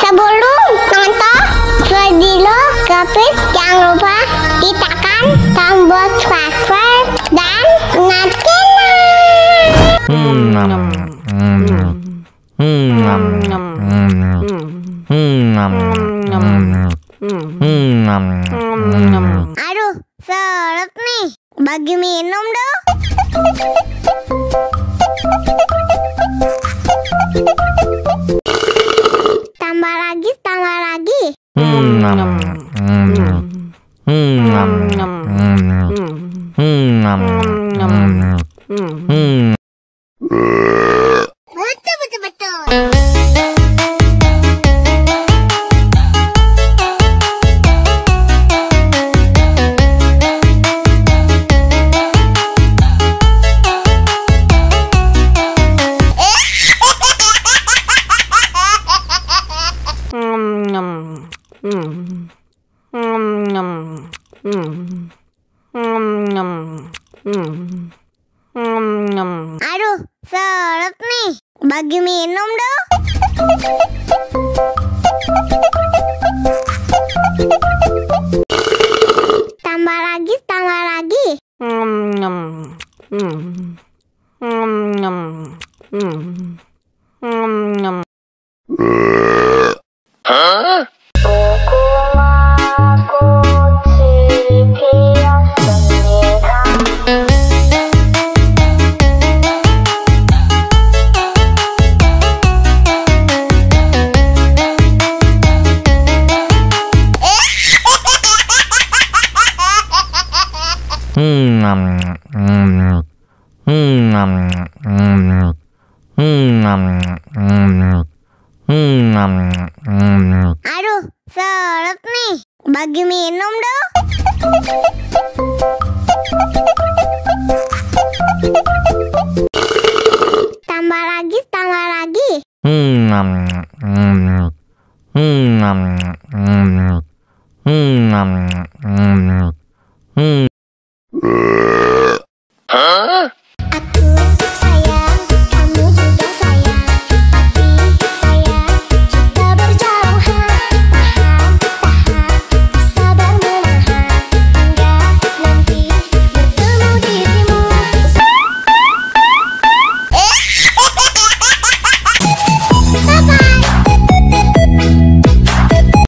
Sebelum nonton video Gapit, jangan lupa tekan tombol subscribe dan Aduh, seret nih. Bagi minum dong. Tambah lagi, tambah lagi. Betul. Aduh, seret nih. Bagi minum dong. Tambah lagi, tambah lagi. Aduh, seret nih. Bagi minum dong. Tambah lagi, tambah lagi.